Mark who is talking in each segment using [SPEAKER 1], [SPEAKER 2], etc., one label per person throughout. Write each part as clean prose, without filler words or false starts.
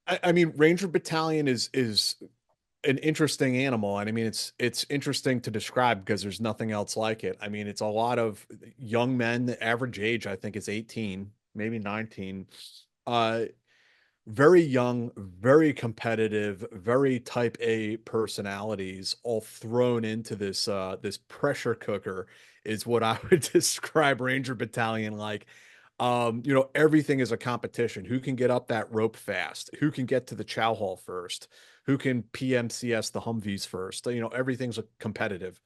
[SPEAKER 1] I mean, Ranger Battalion is an interesting animal, and I mean it's interesting to describe because there's nothing else like it. I mean, it's a lot of young men. The average age, I think, is 18, maybe 19. Uh, very young, very competitive, very type A personalities, all thrown into this pressure cooker is what I would describe Ranger Battalion like. Everything is a competition. Who can get up that rope fast? Who can get to the chow hall first? Who can PMCS the Humvees first? Everything's a competitive.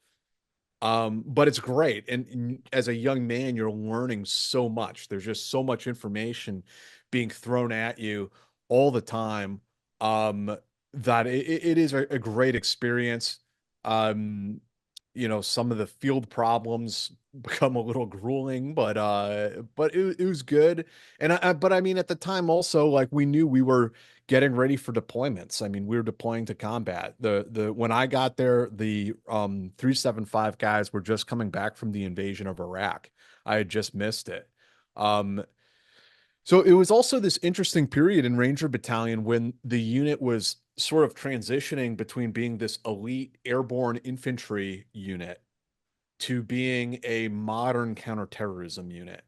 [SPEAKER 1] But it's great. And as a young man, you're learning so much. There's just so much information being thrown at you all the time. Um, that it is a great experience. Um, some of the field problems become a little grueling, but it was good. But I mean, at the time also, like we knew we were getting ready for deployments. I mean, we were deploying to combat. The when I got there, the 375 guys were just coming back from the invasion of Iraq. I had just missed it. Um, so it was also this interesting period in Ranger Battalion when the unit was sort of transitioning between being this elite airborne infantry unit to being a modern counterterrorism unit.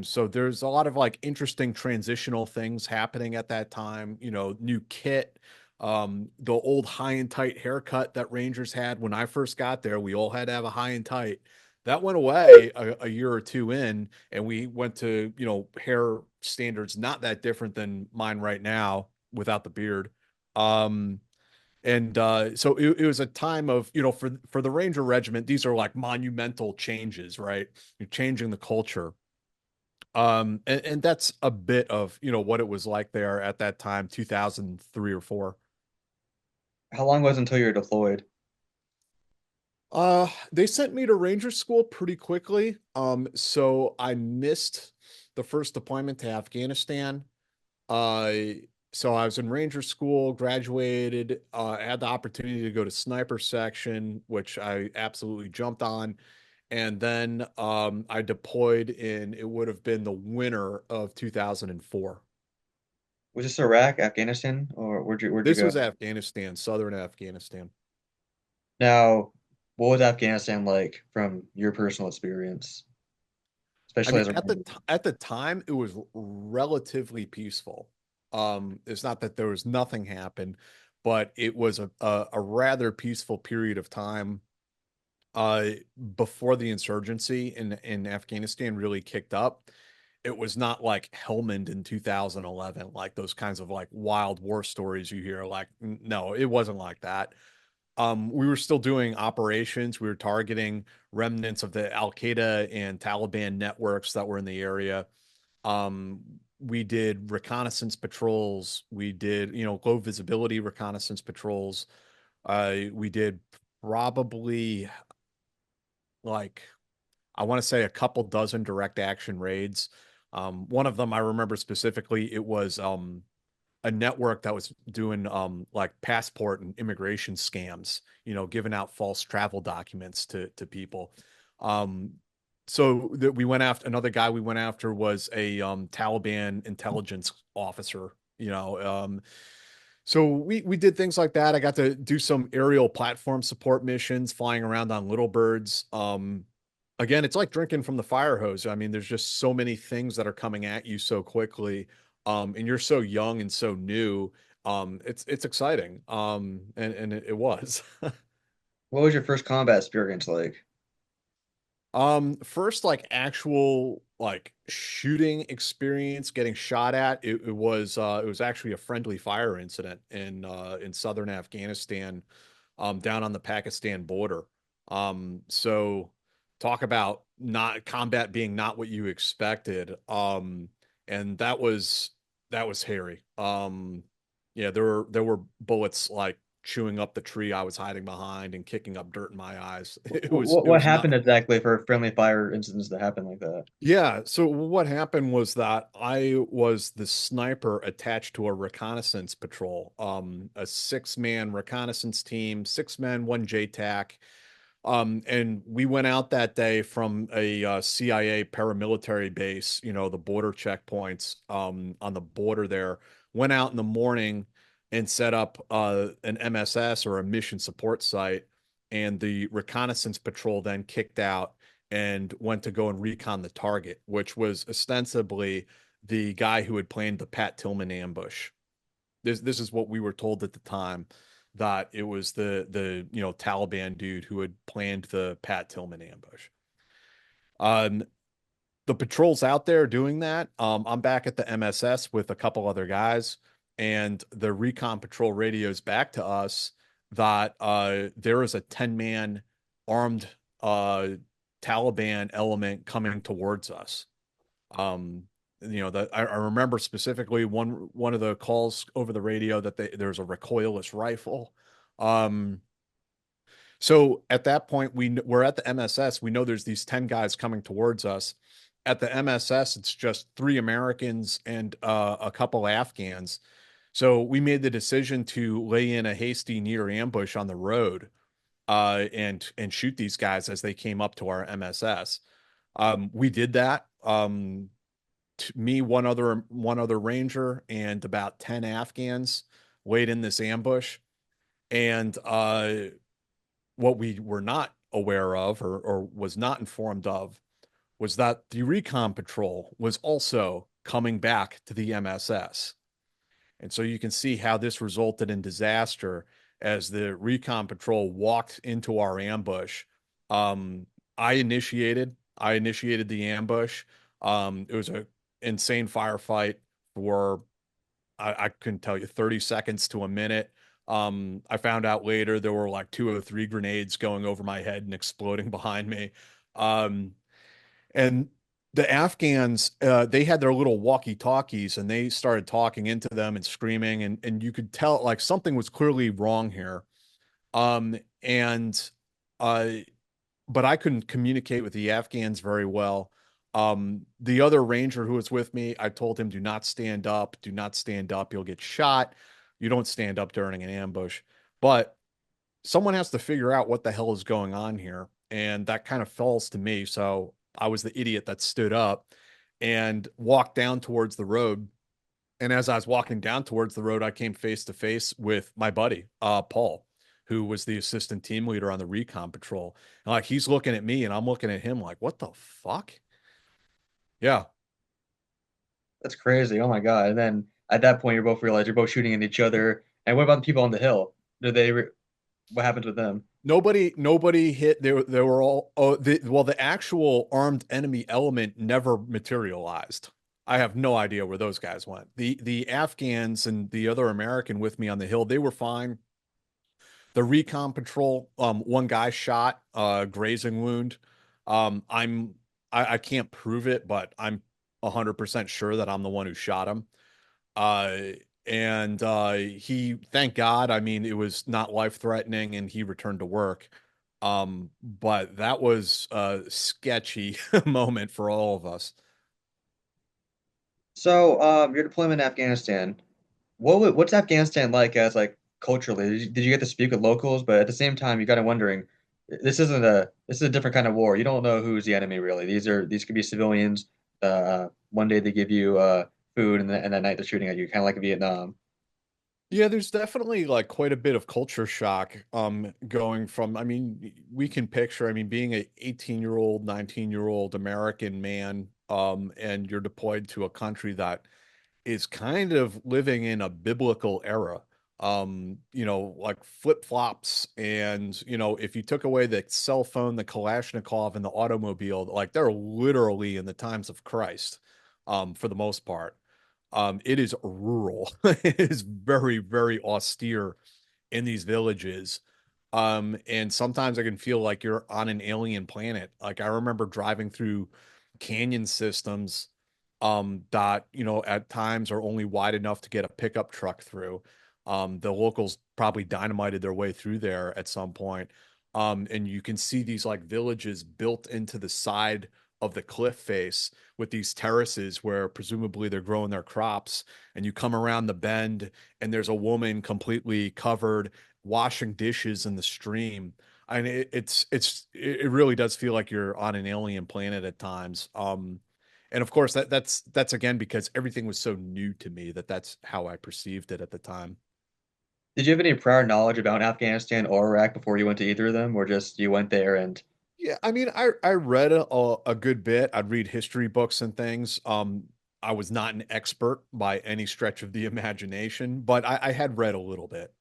[SPEAKER 1] So there's a lot of like interesting transitional things happening at that time, new kit, the old high and tight haircut that Rangers had when I first got there. We all had to have a high and tight. That went away a year or two in, and we went to, hair standards not that different than mine right now without the beard. Um, so it was a time of, for the Ranger Regiment, these are like monumental changes, right? You're changing the culture. And that's a bit of, what it was like there at that time, 2003 or 4.
[SPEAKER 2] How long was it until you were deployed?
[SPEAKER 1] They sent me to Ranger School pretty quickly. So I missed the first deployment to Afghanistan. Uh, so I was in Ranger School, graduated, had the opportunity to go to sniper section, which I absolutely jumped on. And then I deployed in, it would have been the winter of 2004.
[SPEAKER 2] Was this Iraq, Afghanistan, or where'd you
[SPEAKER 1] This
[SPEAKER 2] go?
[SPEAKER 1] was Afghanistan, southern Afghanistan.
[SPEAKER 2] Now, what was Afghanistan like from your personal experience,
[SPEAKER 1] I
[SPEAKER 2] especially
[SPEAKER 1] mean,
[SPEAKER 2] as a Ranger?
[SPEAKER 1] at the time, it was relatively peaceful. It's not that there was nothing happen, but it was a rather peaceful period of time uh before the insurgency in Afghanistan really kicked up. It was not like Helmand in 2011, like those kinds of like wild war stories you hear. Like, no, it wasn't like that. We were still doing operations. We were targeting remnants of the Al Qaeda and Taliban networks that were in the area. Um, we did reconnaissance patrols. We did, low visibility reconnaissance patrols. We did probably like I want to say a couple dozen direct action raids. One of them I remember specifically, it was a network that was doing like passport and immigration scams, giving out false travel documents to people. Um, so that we went after another guy we went after was a Taliban intelligence officer, so we did things like that. I got to do some aerial platform support missions, flying around on little birds. Again, it's like drinking from the fire hose. I mean, there's just so many things that are coming at you so quickly, and you're so young and so new. It's exciting. And it was.
[SPEAKER 2] What was your first combat experience like?
[SPEAKER 1] First like actual like shooting experience getting shot at, it was actually a friendly fire incident in southern Afghanistan, down on the Pakistan border. So talk about not combat being not what you expected. And that was hairy. Yeah, there were bullets like chewing up the tree I was hiding behind and kicking up dirt in my eyes. It was
[SPEAKER 2] What
[SPEAKER 1] it
[SPEAKER 2] what
[SPEAKER 1] was
[SPEAKER 2] happened
[SPEAKER 1] not.
[SPEAKER 2] exactly for friendly fire incidents that happen like that?
[SPEAKER 1] Yeah, so what happened was that I was the sniper attached to a reconnaissance patrol, a six-man reconnaissance team, six men, one JTAC. And we went out that day from a CIA paramilitary base, the border checkpoints on the border there. went out in the morning and set up an MSS or a mission support site. And the reconnaissance patrol then kicked out and went to go and recon the target, which was ostensibly the guy who had planned the Pat Tillman ambush. This is what we were told at the time, that it was the Taliban dude who had planned the Pat Tillman ambush. Um, the patrol's out there doing that. I'm back at the MSS with a couple other guys, and the recon patrol radios back to us that there is a 10-man armed uh, Taliban element coming towards us. Um, that I remember specifically one of the calls over the radio that there's a recoilless rifle. Um, so at that point, we're at the MSS. We know there's these 10 guys coming towards us. At the MSS, it's just 3 Americans and a couple Afghans. So we made the decision to lay in a hasty near ambush on the road and shoot these guys as they came up to our MSS. We did that. Me, one other Ranger, and about 10 Afghans laid in this ambush. And what we were not aware of, or was not informed of, was that the recon patrol was also coming back to the MSS. And so you can see how this resulted in disaster as the recon patrol walked into our ambush. Um, I initiated the ambush. It was a insane firefight for I couldn't tell you, 30 seconds to a minute. I found out later there were like 2 or 3 grenades going over my head and exploding behind me. Um, and the Afghans, they had their little walkie-talkies and they started talking into them and screaming, and you could tell like something was clearly wrong here. And uh, but I couldn't communicate with the Afghans very well. The other ranger who was with me, I told him, do not stand up, do not stand up, you'll get shot. You don't stand up during an ambush. But someone has to figure out what the hell is going on here. And that kind of falls to me. So I was the idiot that stood up and walked down towards the road. And as I was walking down towards the road, I came face to face with my buddy, Paul, who was the assistant team leader on the recon patrol. And like he's looking at me and I'm looking at him like, what the fuck? Yeah.
[SPEAKER 2] That's crazy. Oh my God. And then at that point, you both realize you're both shooting at each other. And what about the people on the hill? Did they, what happens with them?
[SPEAKER 1] Nobody hit. They were all. The actual armed enemy element never materialized. I have no idea where those guys went. The Afghans and the other American with me on the hill, they were fine. The recon patrol, one guy shot, grazing wound. I can't prove it, but I'm 100% sure that I'm the one who shot him. Uh, and he, thank God, I mean, it was not life-threatening, and he returned to work. But that was a sketchy moment for all of us.
[SPEAKER 2] So, your deployment in Afghanistan, what's Afghanistan like as like culturally? Did you get to speak with locals? But at the same time, you got to wondering, this is a different kind of war. You don't know who's the enemy really. These could be civilians. One day they give you food, and that night they're shooting at you, kind of like Vietnam.
[SPEAKER 1] Yeah, there's definitely like quite a bit of culture shock going from, I mean, we can picture, I mean, being a 18-year-old, 19-year-old American man, and you're deployed to a country that is kind of living in a biblical era. Like flip-flops, and if you took away the cell phone, the Kalashnikov, and the automobile, like they're literally in the times of Christ, for the most part. It is rural. It is very, very austere in these villages. And sometimes I can feel like you're on an alien planet. Like I remember driving through canyon systems that, at times are only wide enough to get a pickup truck through. The locals probably dynamited their way through there at some point. And you can see these like villages built into the side of the cliff face with these terraces where presumably they're growing their crops. And you come around the bend and there's a woman completely covered washing dishes in the stream. I mean, it really does feel like you're on an alien planet at times. And of course that's again because everything was so new to me that that's how I perceived it at the time.
[SPEAKER 2] Did you have any prior knowledge about Afghanistan or Iraq before you went to either of them, or just you went there and
[SPEAKER 1] Yeah, I mean, I read a good bit. I'd read history books and things. I was not an expert by any stretch of the imagination, but I had read a little bit.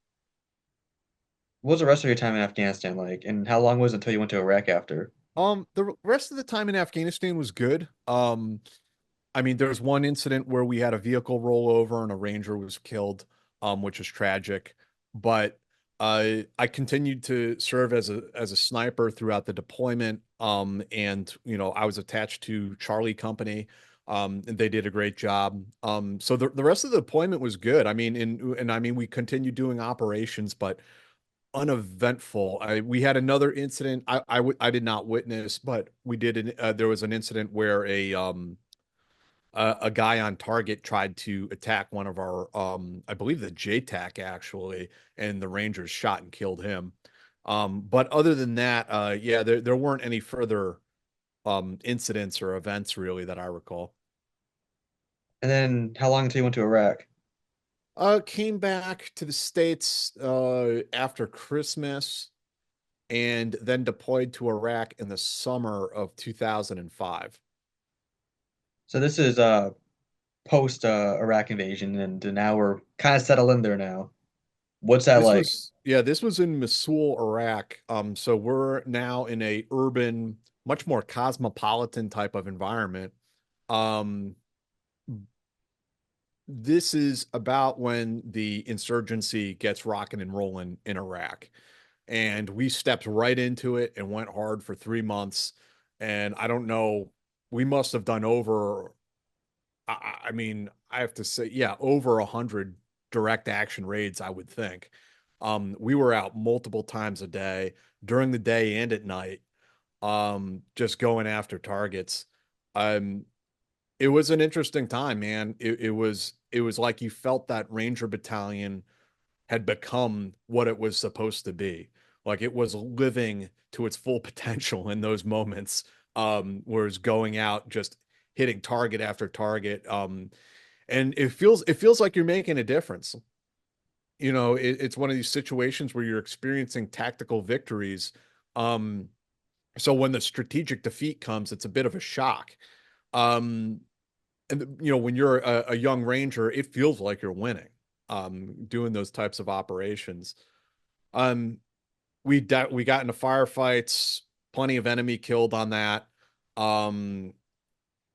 [SPEAKER 2] what was the rest of your time in Afghanistan like? And how long was it until you went to Iraq after?
[SPEAKER 1] The rest of the time in Afghanistan was good. I mean, there was one incident where we had a vehicle roll over and a ranger was killed, which was tragic. But I continued to serve as a sniper throughout the deployment. And I was attached to Charlie Company. And they did a great job. So the rest of the deployment was good. I mean, and I mean, we continued doing operations, but uneventful. We had another incident. I did not witness, but there was an incident where a guy on target tried to attack one of our I believe the JTAC actually, and the Rangers shot and killed him. But other than that, yeah, there weren't any further incidents or events really that I recall.
[SPEAKER 2] And then how long until you went to Iraq?
[SPEAKER 1] Came back to the States after Christmas and then deployed to Iraq in the summer of 2005.
[SPEAKER 2] So this is post Iraq invasion, and now we're kind of settled in there now. What's that like?
[SPEAKER 1] This was in Mosul, Iraq. So we're now in a urban, much more cosmopolitan type of environment. Um, this is about when the insurgency gets rocking and rolling in Iraq. And we stepped right into it and went hard for 3 months. And I don't know, we must have done over, I mean, I have to say, yeah, over 100 direct action raids, I would think. We were out multiple times a day, during the day and at night, just going after targets. Um, it was an interesting time, man. It was like you felt that Ranger Battalion had become what it was supposed to be. Like it was living to its full potential in those moments. Whereas going out just hitting target after target. And it feels like you're making a difference. It's one of these situations where you're experiencing tactical victories. Um, so when the strategic defeat comes, it's a bit of a shock. Um, and when you're a young ranger, it feels like you're winning. Doing those types of operations. Um, we got into firefights, plenty of enemy killed on that. Um,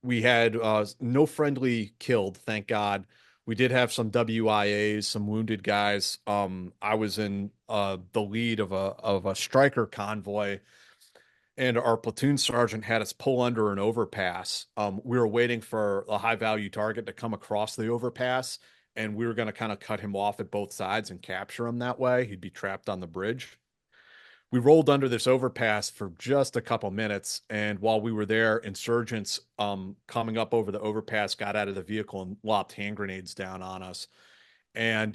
[SPEAKER 1] we had no friendly killed, thank God. We did have some WIAs, some wounded guys. I was in the lead of a striker convoy, and our platoon sergeant had us pull under an overpass. We were waiting for a high value target to come across the overpass, and we were going to kind of cut him off at both sides and capture him that way. He'd be trapped on the bridge. We rolled under this overpass for just a couple minutes, and while we were there, insurgents coming up over the overpass got out of the vehicle and lobbed hand grenades down on us. And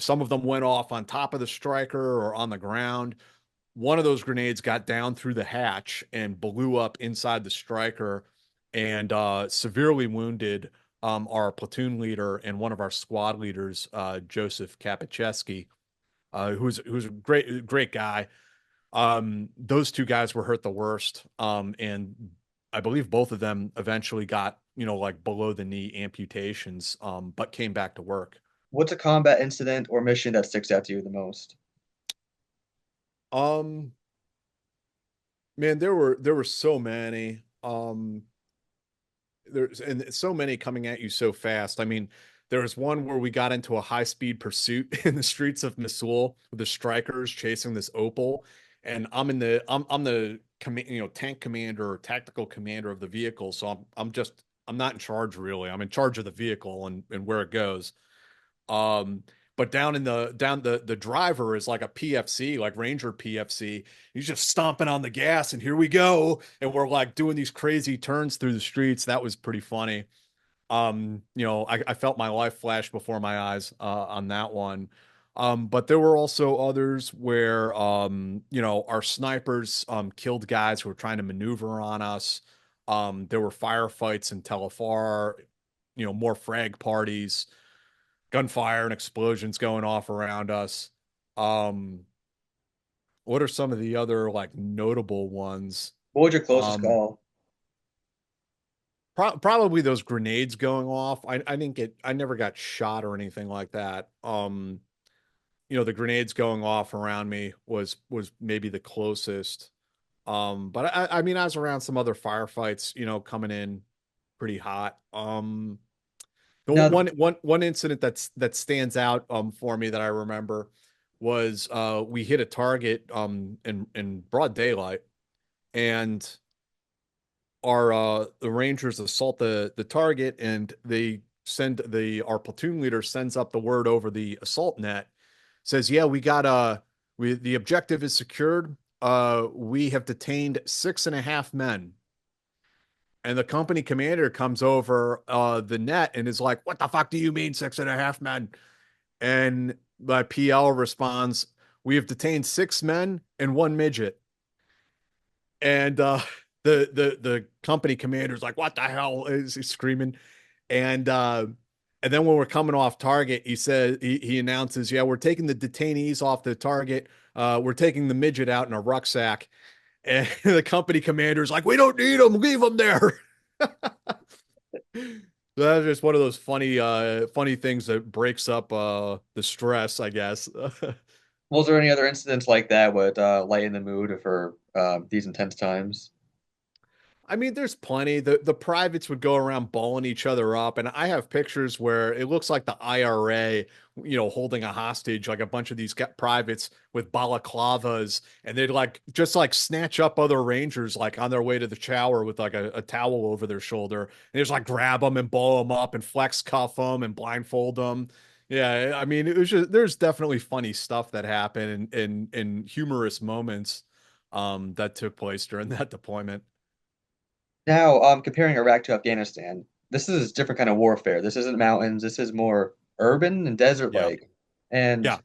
[SPEAKER 1] some of them went off on top of the striker or on the ground. One of those grenades got down through the hatch and blew up inside the striker and severely wounded our platoon leader and one of our squad leaders, Joseph Kapicheski, who's a great guy. Those two guys were hurt the worst. And I believe both of them eventually got, like below the knee amputations, but came back to work.
[SPEAKER 2] What's a combat incident or mission that sticks out to you the most?
[SPEAKER 1] Um, Man, there were so many. There's and so many coming at you so fast. I mean, there was one where we got into a high-speed pursuit in the streets of Mosul with the strikers chasing this Opel, and I'm the tank commander or tactical commander of the vehicle, so I'm not in charge really. I'm in charge of the vehicle and where it goes. Um, but down the driver is like a PFC, like Ranger PFC. He's just stomping on the gas, and here we go. And we're like doing these crazy turns through the streets. That was pretty funny. I felt my life flash before my eyes on that one. But there were also others where our snipers killed guys who were trying to maneuver on us. There were firefights in Telefar, more frag parties, gunfire and explosions going off around us. Um, what are some of the other like notable ones?
[SPEAKER 2] What was your closest
[SPEAKER 1] Um,
[SPEAKER 2] call?
[SPEAKER 1] Probably those grenades going off. I didn't get, I never got shot or anything like that. The grenades going off around me was maybe the closest. But I mean, I was around some other firefights, coming in pretty hot. The
[SPEAKER 2] Now,
[SPEAKER 1] one incident that stands out for me that I remember was we hit a target in broad daylight, and the Rangers assault the target, and they send our platoon leader sends up the word over the assault net, says, yeah, we got the objective is secured. We have detained 6.5 men. And the company commander comes over the net and is like, what the fuck do you mean 6.5 men? And my PL responds, we have detained 6 men and one midget. And the company commander's like, what the hell is he screaming? And then when we're coming off target, he announces, yeah, we're taking the detainees off the target. We're taking the midget out in a rucksack. And the company commander's like, we don't need them, leave them there. That's just one of those funny things that breaks up the stress, I guess.
[SPEAKER 2] was there any other incidents like that would lighten the mood for these intense times?
[SPEAKER 1] I mean, there's plenty. The privates would go around balling each other up, and I have pictures where it looks like the IRA, holding a hostage, like a bunch of these privates with balaclavas, and they'd like just like snatch up other Rangers like on their way to the shower with like a towel over their shoulder, and just like grab them and ball them up and flex cuff them and blindfold them. Yeah, I mean, it was just there's definitely funny stuff that happened and humorous moments that took place during that deployment.
[SPEAKER 2] Now, comparing Iraq to Afghanistan, this is a different kind of warfare. This isn't mountains. This is more urban and
[SPEAKER 1] Yeah.
[SPEAKER 2] desert-like. And
[SPEAKER 1] Yeah.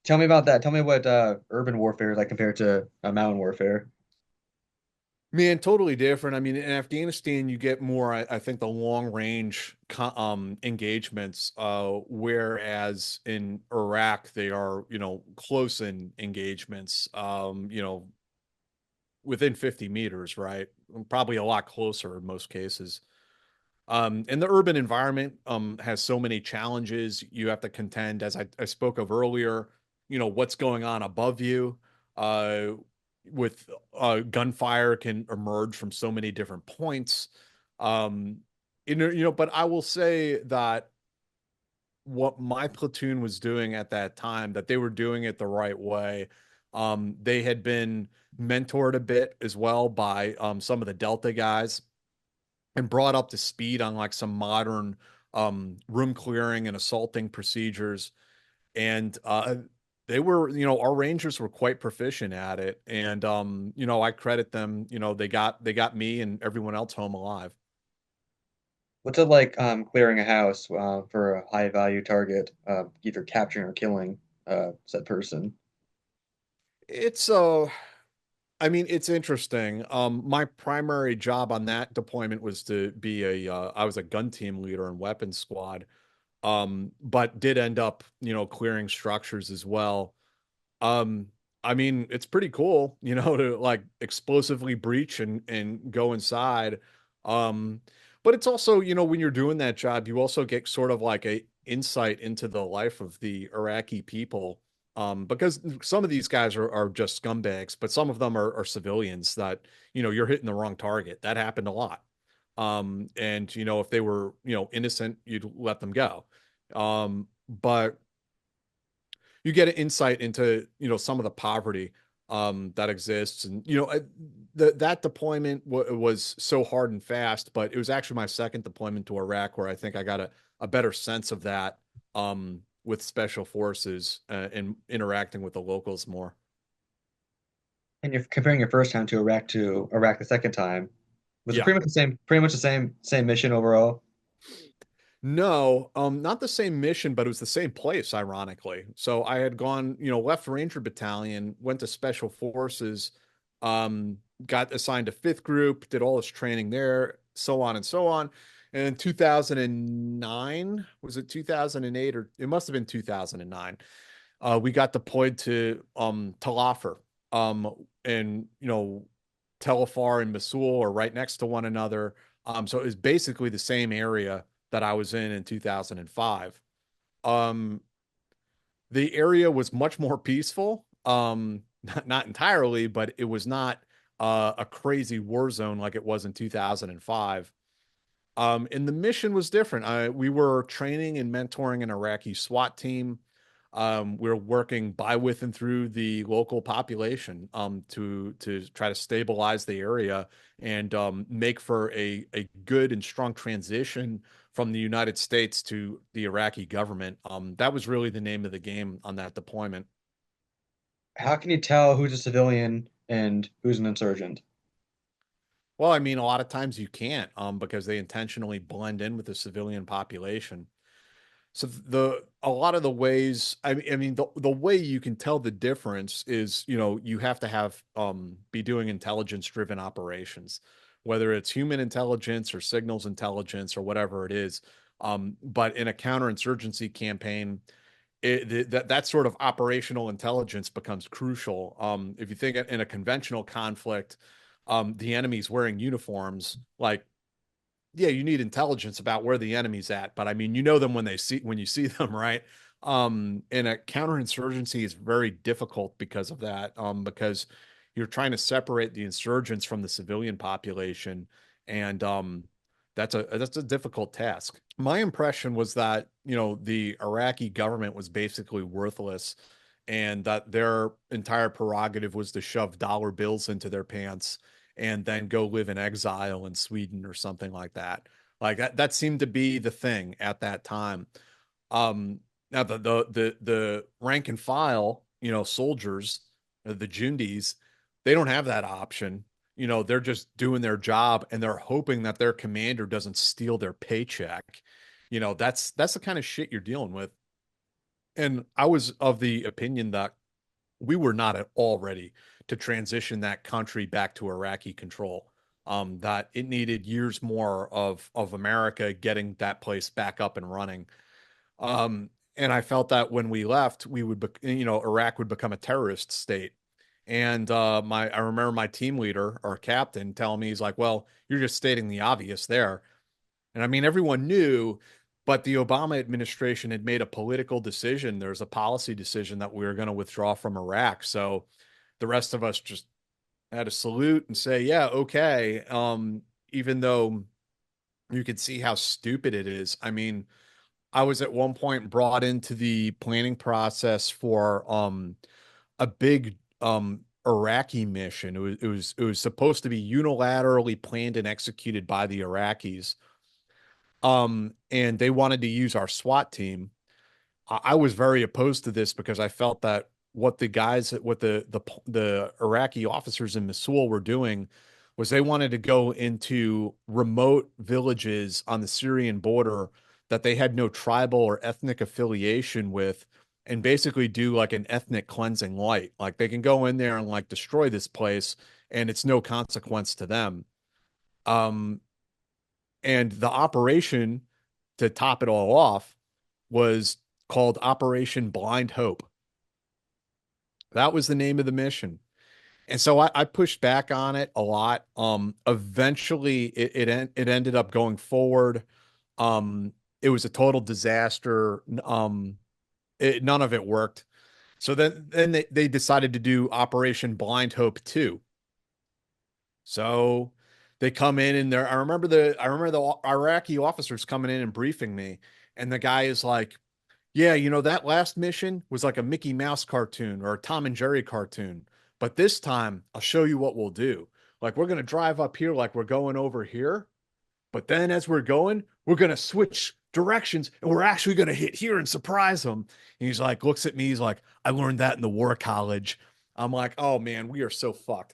[SPEAKER 2] tell me about that. Tell me what urban warfare is like compared to mountain warfare.
[SPEAKER 1] Man, totally different. I mean, in Afghanistan, you get more, I think, the long range engagements, whereas in Iraq, they are, close in engagements, within 50 meters, right? Probably a lot closer in most cases. And the urban environment has so many challenges you have to contend, as I spoke of earlier, what's going on above you, uh, with gunfire can emerge from so many different points. Um, but I will say that what my platoon was doing at that time, that they were doing it the right way. They had been mentored a bit as well by some of the Delta guys and brought up to speed on like some modern room clearing and assaulting procedures. And they were, our Rangers were quite proficient at it. And I credit them, they got me and everyone else home alive.
[SPEAKER 2] What's it like clearing a house for a high value target, either capturing or killing said person?
[SPEAKER 1] It's I mean, it's interesting. My primary job on that deployment was to be I was a gun team leader and weapons squad. But did end up, clearing structures as well. Um, I mean, it's pretty cool, to like explosively breach and go inside. Um, but it's also, when you're doing that job, you also get sort of like a insight into the life of the Iraqi people. Because some of these guys are just scumbags, but some of them are civilians that, you're hitting the wrong target. That happened a lot. And if they were, innocent, you'd let them go. But you get an insight into some of the poverty that exists, and that deployment was so hard and fast, but it was actually my second deployment to Iraq where I think I got a better sense of that with special forces and interacting with the locals more.
[SPEAKER 2] And you're comparing your first time to Iraq the second time. Was it
[SPEAKER 1] Yeah.
[SPEAKER 2] pretty much the same mission overall?
[SPEAKER 1] No, not the same mission, but it was the same place, ironically. So I had gone, left Ranger Battalion, went to Special Forces, got assigned to fifth group, did all this training there, so on and so on. And in 2009, was it 2008 or it must have been 2009? We got deployed to Talafar, and Telfar and Mosul are right next to one another. So it was basically the same area that I was in 2005. Um, the area was much more peaceful. Not entirely, but it was not a crazy war zone like it was in 2005. And the mission was different. We were training and mentoring an Iraqi SWAT team. We're working by, with, and through the local population to try to stabilize the area and make for a good and strong transition from the United States to the Iraqi government. That was really the name of the game on that deployment.
[SPEAKER 2] How can you tell who's a civilian and who's an insurgent?
[SPEAKER 1] Well, I mean, a lot of times you can't because they intentionally blend in with the civilian population. So a lot of the ways, I mean the way you can tell the difference is, you have to have be doing intelligence driven operations, whether it's human intelligence or signals intelligence or whatever it is. But in a counterinsurgency campaign, that sort of operational intelligence becomes crucial. If you think in a conventional conflict, the enemy's wearing uniforms, like yeah, you need intelligence about where the enemy's at, but I mean, you know them when you see them, right? And a counterinsurgency is very difficult because of that, because you're trying to separate the insurgents from the civilian population, and that's a difficult task. My impression was that, the Iraqi government was basically worthless, and that their entire prerogative was to shove dollar bills into their pants and then go live in exile in Sweden or something like that. Like that seemed to be the thing at that time. Now the rank and file, soldiers, the Jundies, they don't have that option. They're just doing their job and they're hoping that their commander doesn't steal their paycheck. That's the kind of shit you're dealing with. And I was of the opinion that we were not at all ready to transition that country back to Iraqi control. That it needed years more of America getting that place back up and running. And I felt that when we left, Iraq would become a terrorist state. And I remember my team leader or captain telling me, he's like, "Well, you're just stating the obvious there." And I mean, everyone knew, but the Obama administration had made a political decision. There's a policy decision that we were going to withdraw from Iraq. So the rest of us just had to salute and say, yeah, okay. Even though you could see how stupid it is. I mean, I was at one point brought into the planning process for a big Iraqi mission. It was supposed to be unilaterally planned and executed by the Iraqis. And they wanted to use our SWAT team. I was very opposed to this because I felt that what the Iraqi officers in Mosul were doing was they wanted to go into remote villages on the Syrian border that they had no tribal or ethnic affiliation with, and basically do like an ethnic cleansing light. Like they can go in there and like destroy this place and it's no consequence to them. Um, and the operation to top it all off was called Operation Blind Hope. That was the name of the mission. And so I pushed back on it a lot. Eventually it ended up going forward. It was a total disaster. None of it worked. So then they decided to do Operation Blind Hope 2. So they come in and I remember the Iraqi officers coming in and briefing me, and the guy is like, "Yeah, that last mission was like a Mickey Mouse cartoon or a Tom and Jerry cartoon, but this time I'll show you what we'll do. Like we're gonna drive up here like we're going over here, but then as we're going, we're gonna switch directions and we're actually gonna hit here and surprise them." And he's like, looks at me, he's like, "I learned that in the war college." I'm like, "Oh man, we are so fucked."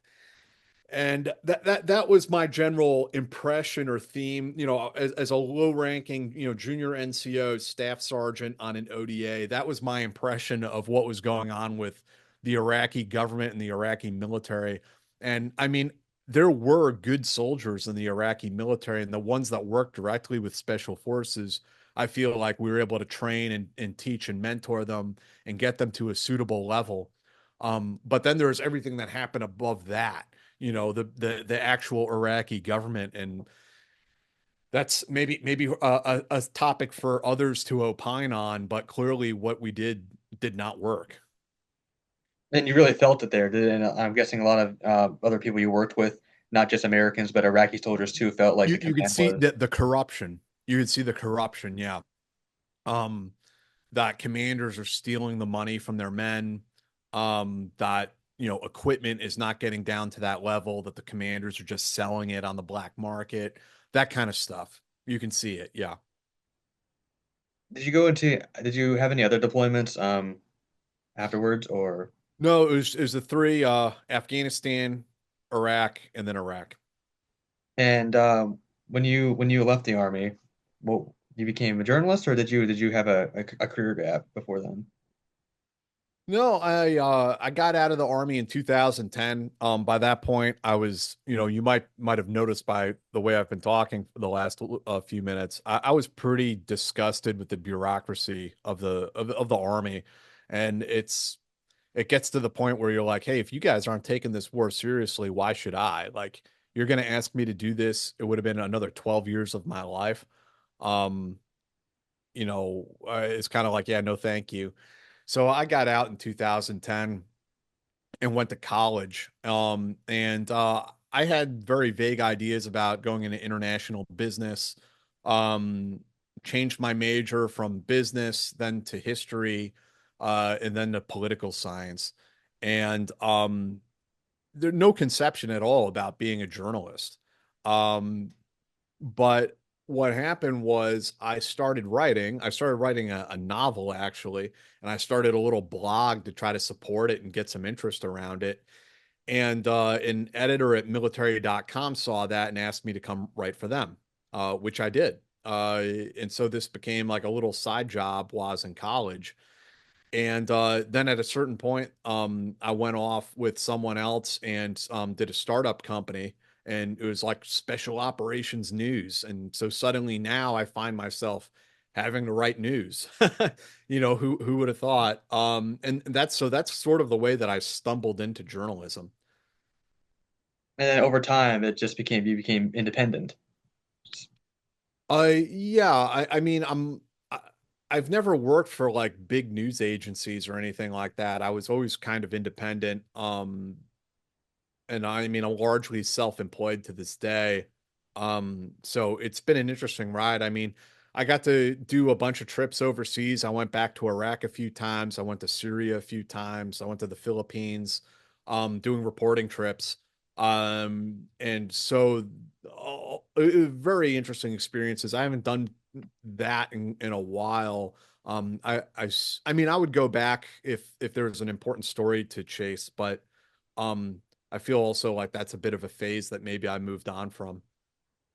[SPEAKER 1] And that was my general impression or theme, as a low-ranking, junior NCO staff sergeant on an ODA. That was my impression of what was going on with the Iraqi government and the Iraqi military. And I mean, there were good soldiers in the Iraqi military, and the ones that worked directly with special forces, I feel like we were able to train and teach and mentor them and get them to a suitable level. But then there's everything that happened above that, the actual Iraqi government, and that's maybe a topic for others to opine on, but clearly what we did not work.
[SPEAKER 2] And you really felt it there, did it? And I'm guessing a lot of other people you worked with, not just Americans, but Iraqi soldiers too, felt like
[SPEAKER 1] You
[SPEAKER 2] the
[SPEAKER 1] you could
[SPEAKER 2] command
[SPEAKER 1] see
[SPEAKER 2] was.
[SPEAKER 1] the corruption. You could see the corruption, yeah. Um, that commanders are stealing the money from their men, that equipment is not getting down to that level, that the commanders are just selling it on the black market, that kind of stuff. You can see it, yeah.
[SPEAKER 2] Did you have any other deployments afterwards or
[SPEAKER 1] No, it was the three Afghanistan, Iraq, and then Iraq.
[SPEAKER 2] and when you left the army, well, you became a journalist or did you have a career gap before then?
[SPEAKER 1] No, I got out of the army in 2010. By that point, I was, you might have noticed by the way I've been talking for the last few minutes. I was pretty disgusted with the bureaucracy of the army, and it gets to the point where you're like, hey, if you guys aren't taking this war seriously, why should I? Like, you're going to ask me to do this? It would have been another 12 years of my life. Um, it's kind of like, yeah, no, thank you. So I got out in 2010 and went to college. And I had very vague ideas about going into international business. Um, Changed my major from business, then to history, and then to political science. And there's no conception at all about being a journalist. Um, but what happened was I started writing. I started writing a novel actually, and I started a little blog to try to support it and get some interest around it. And an editor at military.com saw that and asked me to come write for them, which I did. And so this became like a little side job while I was in college. And then at a certain point, I went off with someone else and did a startup company, and it was like special operations news. And so suddenly now I find myself having to write news. Who would have thought? And that's sort of the way that I stumbled into journalism.
[SPEAKER 2] And then over time, it just became you became independent.
[SPEAKER 1] Yeah, I mean, I, I've never worked for like big news agencies or anything like that. I was always kind of independent. And I mean, I'm largely self-employed to this day. So it's been an interesting ride. I mean, I got to do a bunch of trips overseas. I went back to Iraq a few times. I went to Syria a few times. I went to the Philippines, doing reporting trips. And so very interesting experiences. I haven't done that in a while. I mean, I would go back if there was an important story to chase, but um, I feel also like that's a bit of a phase that maybe I moved on from.